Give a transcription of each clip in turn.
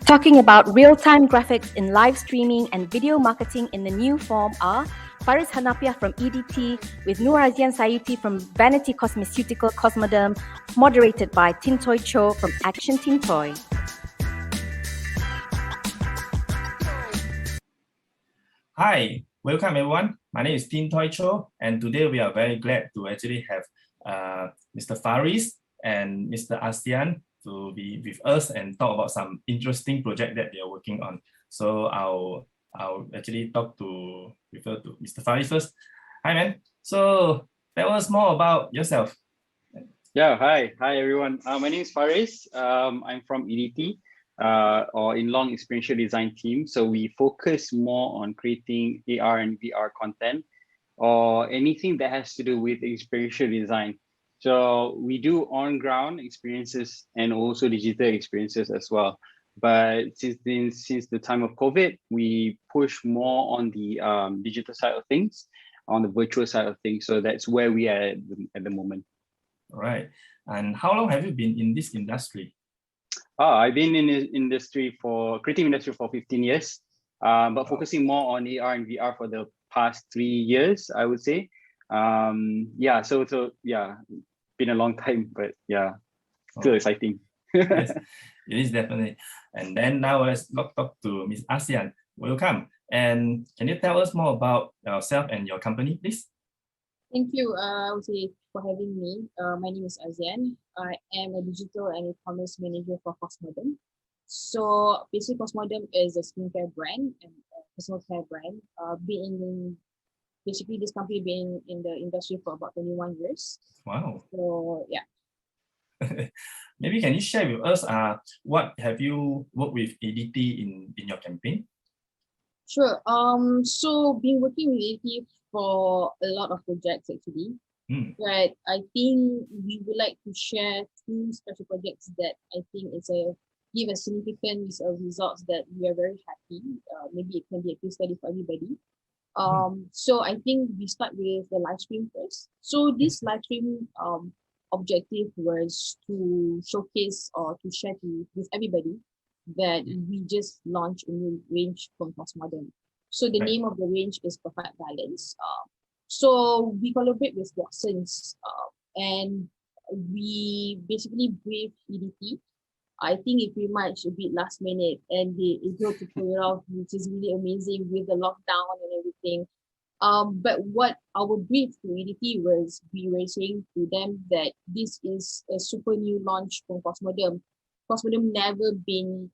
Talking about real-time graphics in live streaming and video marketing in the new form are Fariz Hanapiah from EDT with Nurazian Sayuti from Vanity Cosmeceutical Cosmoderm, moderated by Tintoy Chuo from Actiontintoy. Hi, welcome everyone. My name is Tintoy Chuo, and today we are very glad to actually have Mr. Fariz and Mr. ASEAN to be with us and talk about some interesting project that they are working on. So I'll actually refer to Mr. Fariz first. Hi man. So tell us more about yourself. Yeah, hi everyone. My name is Fariz. I'm from EDT, or in long experiential design team. So we focus more on creating AR and VR content or anything that has to do with experiential design. So we do on-ground experiences and also digital experiences as well. But since the time of COVID, we push more on the digital side of things, on the virtual side of things. So that's where we are at the moment. All right. And how long have you been in this industry? I've been in the creative industry for 15 years, but focusing more on AR and VR for the past 3 years, I would say. Yeah, so yeah, been a long time, but yeah, still exciting. Yes, it is definitely. And then now let's talk to Ms. ASEAN. Welcome. And can you tell us more about yourself and your company, please? Thank you, for having me. My name is ASEAN. I am a digital and e-commerce manager for Cosmodem. So basically, Cosmodem is a skincare brand and a personal care brand. Basically, this company been in the industry for about 21 years. Wow. So yeah. Maybe can you share with us what have you worked with EDT in your campaign? Sure. So been working with EDT for a lot of projects actually. But I think we would like to share 2 special projects that I think give a significant results that we are very happy. Maybe it can be a case study for everybody. So I think we start with the live stream first. So this live stream objective was to showcase or to share with everybody that we just launched a new range from Cosmodem. So the name of the range is Perfect Balance. So we collaborate with Watsons and we basically briefed EDT. I think it pretty much a bit last minute and they able to pull it off, which is really amazing with the lockdown and everything. But what our brief to EDT was, we were saying to them that this is a super new launch from Cosmodem. Cosmodem never been,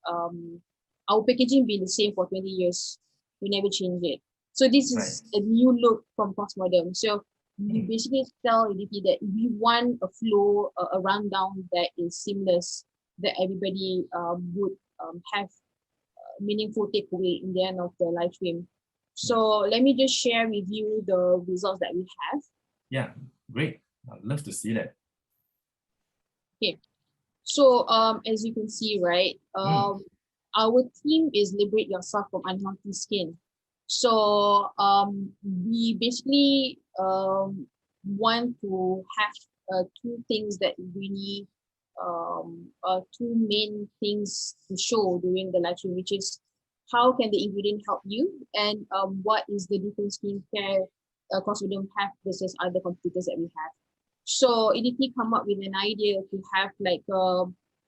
our packaging been the same for 20 years. We never changed it. So this is a new look from Cosmodem. So we basically tell EDT that we want a flow, a rundown that is seamless, that everybody would have a meaningful takeaway in the end of the live stream. So let me just share with you the results that we have. Yeah, great. I'd love to see that. Okay. So as you can see, right, our theme is Liberate Yourself from Unhealthy Skin. So we basically want to have 2 things that really 2 main things to show during the live stream, which is how can the ingredient help you and what is the different skincare Cosmodem have versus other competitors that we have. So EDT come up with an idea to have like a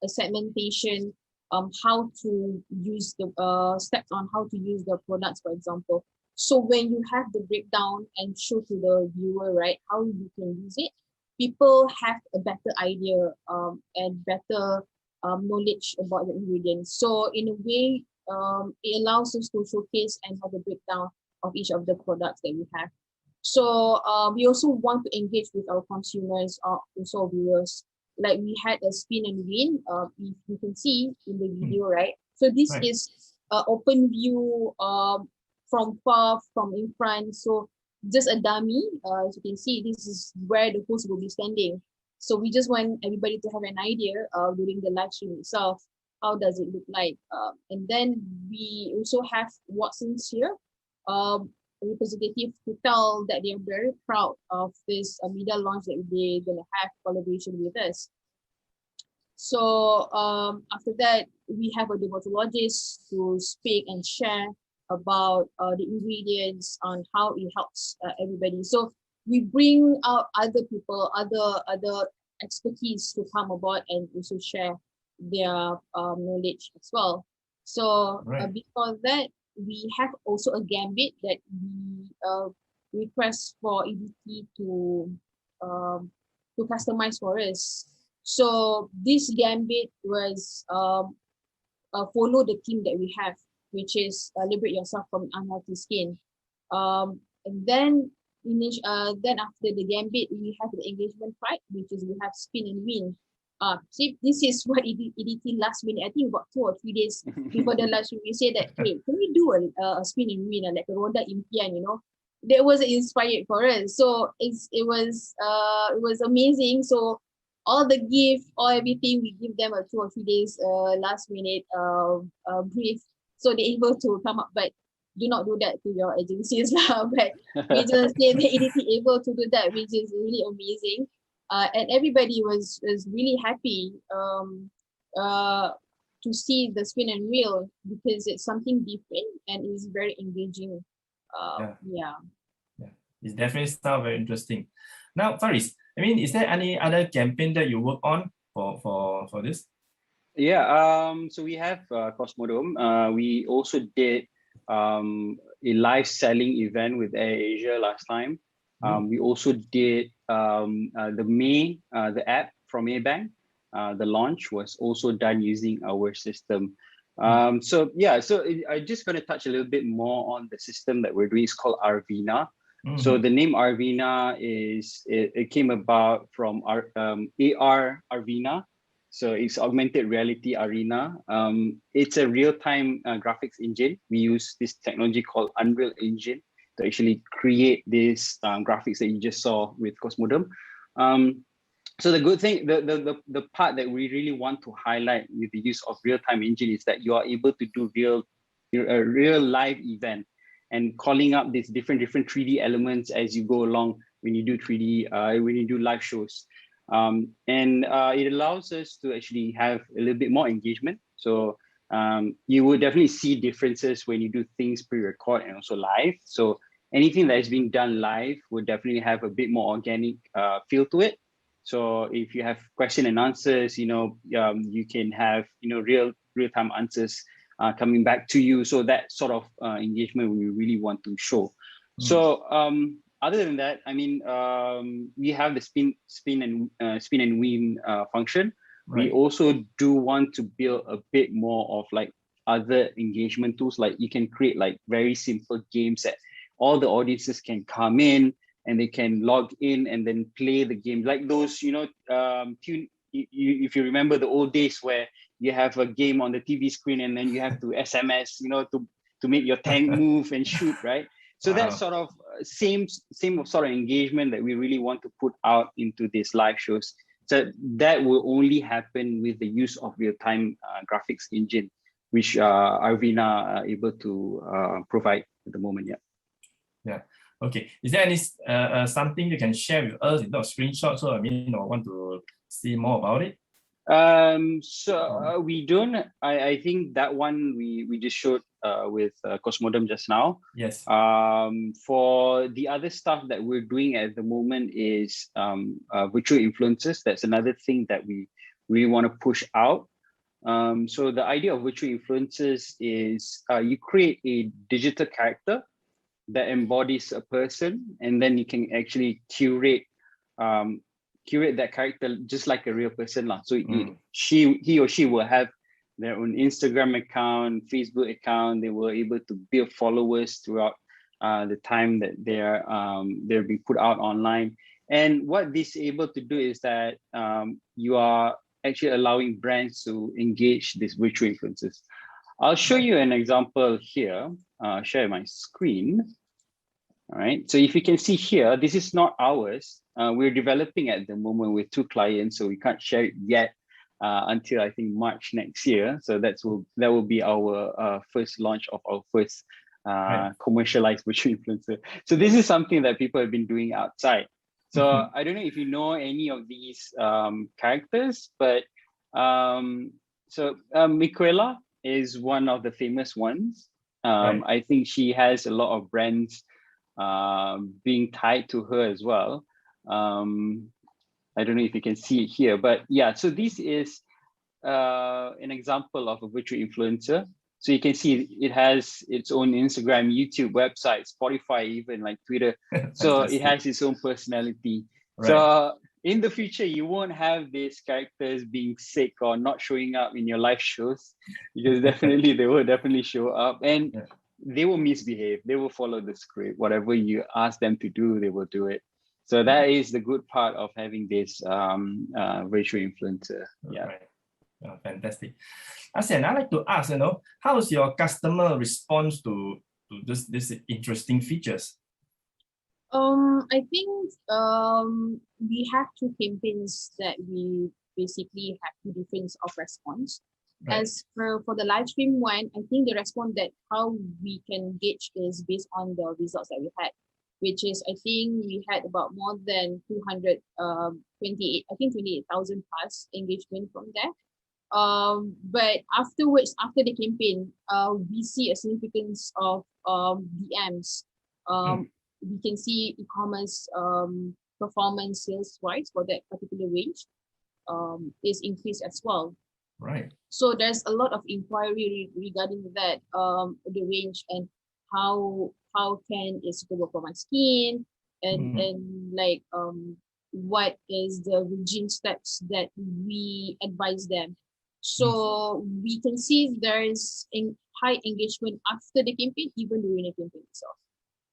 segmentation, how to use the steps on how to use the products, for example. So when you have the breakdown and show to the viewer, right, how you can use it, people have a better idea and better knowledge about the ingredients. So in a way, it allows us to showcase and have a breakdown of each of the products that we have. So we also want to engage with our consumers or also viewers. Like we had a spin and win, if you can see in the video, right? So this is open view from far, from in front. So just a dummy, as you can see, this is where the host will be standing. So we just want everybody to have an idea during the live stream itself, how does it look like? And then we also have Watson's here, representative to tell that they're very proud of this media launch that they're gonna have collaboration with us. So after that, we have a dermatologist to speak and share about the ingredients on how it helps everybody. So we bring out other people, other expertise to come aboard and also share their knowledge as well. So before that, we have also a gambit that we request for EDT to customize for us. So this gambit was follow the theme that we have, which is liberate yourself from unhealthy skin. And then after the gambit, we have the engagement part, which is we have spin and win. See, this is what EDT last minute, I think about 2 or 3 days before the last week, we say that, hey, can we do a spin and win, like a Ronda Impian, you know? That was inspired for us. So it was amazing. So all the gift, all everything, we give them a 2 or 3 days last minute brief, so they're able to come up. But do not do that to your agencies. But we just say the EDT able to do that, which is really amazing. And everybody was really happy to see the spin and reel, because it's something different and it's very engaging. Yeah. It definitely sounds very interesting. Now, Fariz, I mean, is there any other campaign that you work on for this? Yeah, so we have Cosmodome. We also did a live selling event with AirAsia last time. We also did the app from Maybank. The launch was also done using our system. So I'm just going to touch a little bit more on the system that we're doing. It's called Arvina. So the name Arvina it came about from our AR Arvina. So it's augmented reality arena. It's a real-time graphics engine. We use this technology called Unreal Engine to actually create this graphics that you just saw with Cosmodome. So the good thing, the part that we really want to highlight with the use of real-time engine is that you are able to do a real live event and calling up these different 3D elements as you go along when you do 3D, when you do live shows. And it allows us to actually have a little bit more engagement. So you will definitely see differences when you do things pre-record and also live. So anything that is being done live will definitely have a bit more organic feel to it. So if you have question and answers, you can have real-time answers coming back to you. So that sort of engagement we really want to show. So other than that, I mean, we have the spin and win function. We also do want to build a bit more of like other engagement tools. Like you can create like very simple games that all the audiences can come in and they can log in and then play the game. Like those, if you remember the old days where you have a game on the TV screen and then you have to SMS, to make your tank move and shoot, right? So that's sort of same sort of engagement that we really want to put out into these live shows. So that will only happen with the use of real-time graphics engine, which Arvina are able to provide at the moment. Yeah. Okay. Is there any something you can share with us in terms of screenshots? So I want to see more about it. We don't. I think that one we just showed with Cosmodome just now. Yes. For the other stuff that we're doing at the moment is virtual influencers. That's another thing that we really want to push out. So the idea of virtual influencers is you create a digital character that embodies a person, and then you can actually curate that character just like a real person. So he or she will have their own Instagram account, Facebook account. They were able to build followers throughout the time that they're being put out online. And what this is able to do is that you are actually allowing brands to engage these virtual influencers. I'll show you an example here. Share my screen. All right, so if you can see here, this is not ours. We're developing at the moment with 2 clients, so we can't share it yet until I think March next year. So that will be our first launch of our first commercialized virtual influencer. So this is something that people have been doing outside. So I don't know if you know any of these characters, but Miquela is one of the famous ones. I think she has a lot of brands being tied to her as well. I don't know if you can see it here, but yeah, so this is an example of a virtual influencer. So you can see it has its own Instagram, YouTube, website, Spotify, even like Twitter. So it has its own personality. Right. So in the future, you won't have these characters being sick or not showing up in your live shows, because definitely they will definitely show up, and they will misbehave. They will follow the script. Whatever you ask them to do, they will do it. So that is the good part of having this virtual influencer. Yeah. Right. Oh, fantastic. Asian, I'd like to ask, how is your customer response to this interesting features? I think we have 2 campaigns that we basically have 2 different of response. Right. As for the live stream one, I think the response that how we can gauge is based on the results that we had, which is I think we had about more than 28,000 plus engagement from there. But afterwards, after the campaign, we see a significance of DMs. We can see e-commerce performance sales wise for that particular range is increased as well. Right. So there's a lot of inquiry regarding that, the range and how can it suitable for my skin, and like what is the regime steps that we advise them. So we can see there is high engagement after the campaign, even during the campaign itself.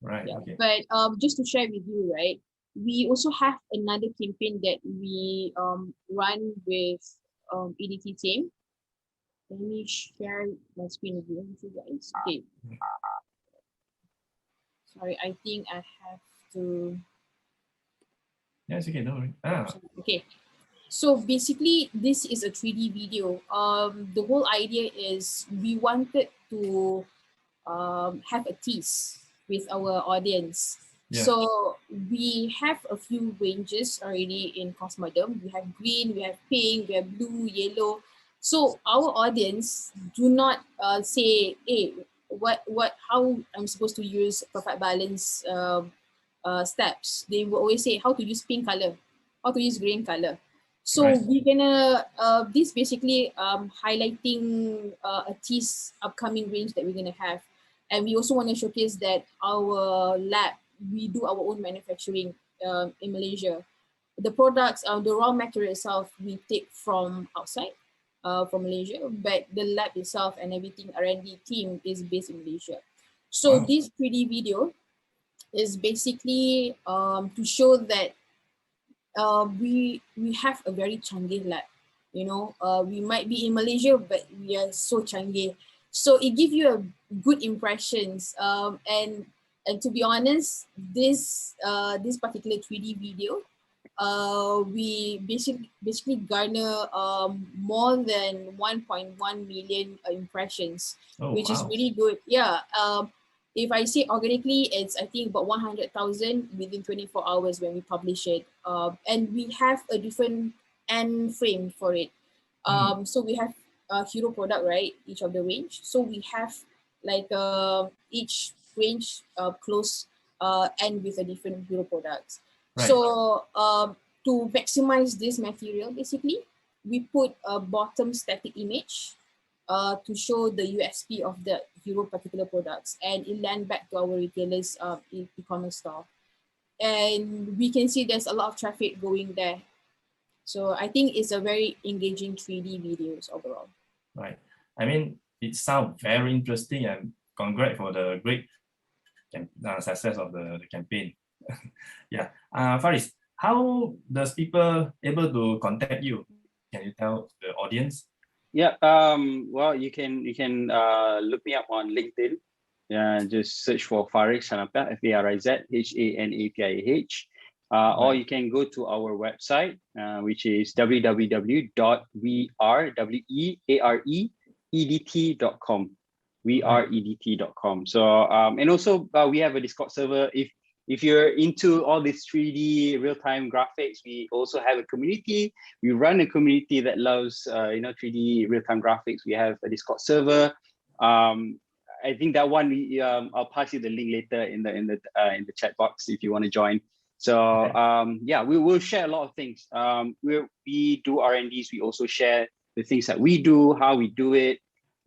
Right. Yeah. Okay. But just to share with you, right, we also have another campaign that we run with EDT team. Let me share my screen with you guys. Okay. Sorry, I think I have to. Yes, okay, don't worry. Okay. So basically, this is a 3D video. The whole idea is we wanted to have a tease with our audience. Yeah. So we have a few ranges already in Cosmodem. We have green, we have pink, we have blue, yellow. So our audience do not say, hey, how I'm supposed to use perfect balance steps. They will always say how to use pink color, how to use green color. So we're gonna, this basically highlighting a tease upcoming range that we're gonna have. And we also want to showcase that our lab, we do our own manufacturing in Malaysia. The products, the raw material itself, we take from outside, from Malaysia, but the lab itself and everything, R&D team is based in Malaysia. So this 3D video is basically to show that we have a very canggih lab. We might be in Malaysia, but we are so canggih. So it gives you a good impressions. And to be honest, this particular 3D video, we basically garner more than 1.1 million impressions, which is really good. Yeah. If I say organically, it's I think about 100,000 within 24 hours when we publish it. And we have a different end frame for it. So we have a hero product, right? Each of the range. So we have like each range close end with a different hero products. Right. So to maximize this material, basically, we put a bottom static image to show the USP of the hero particular products, and it land back to our retailers e-commerce store. And we can see there's a lot of traffic going there. So I think it's a very engaging 3D videos overall. Right. I mean, it sounds very interesting, and congrats for the great success of the campaign. Yeah, Fariz, how does people able to contact you? Can you tell the audience? Yeah. Well, you can look me up on LinkedIn. Yeah, just search for Fariz Hanapiah, Fariz Hanapiah. Or you can go to our website, which is www.weareedt.com. weareedt.com. So and also we have a Discord server. If you're into all this 3D real-time graphics, we also have a community. We run a community that loves 3D real-time graphics. We have a Discord server. I think that one I'll pass you the link later in the chat box if you want to join. So yeah, we will share a lot of things. We do R&Ds. We also share the things that we do, how we do it.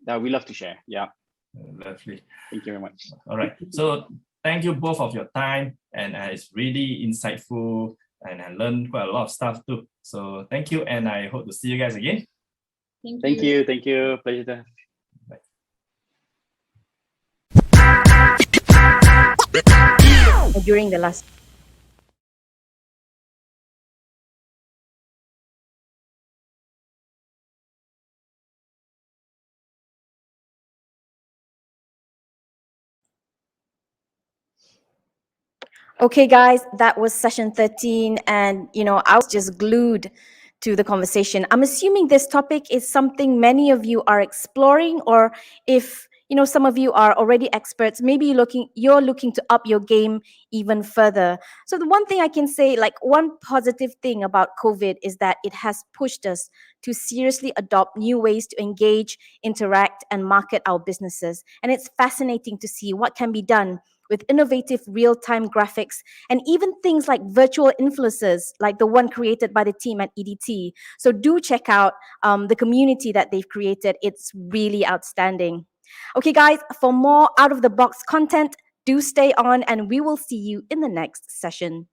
That we love to share. Yeah. Lovely. Thank you very much. All right. So thank you both of your time, and it's really insightful, and I learned quite a lot of stuff too. So thank you, and I hope to see you guys again. Thank you. Thank you. Pleasure to have you. During the last Okay, guys, that was session 13. And, I was just glued to the conversation. I'm assuming this topic is something many of you are exploring, or if, some of you are already experts, maybe you're looking to up your game even further. So the one thing I can say, like one positive thing about COVID is that it has pushed us to seriously adopt new ways to engage, interact, and market our businesses. And it's fascinating to see what can be done with innovative real-time graphics and even things like virtual influencers, like the one created by the team at EDT. So do check out the community that they've created. It's really outstanding. Okay, guys, for more out-of-the-box content, do stay on, and we will see you in the next session.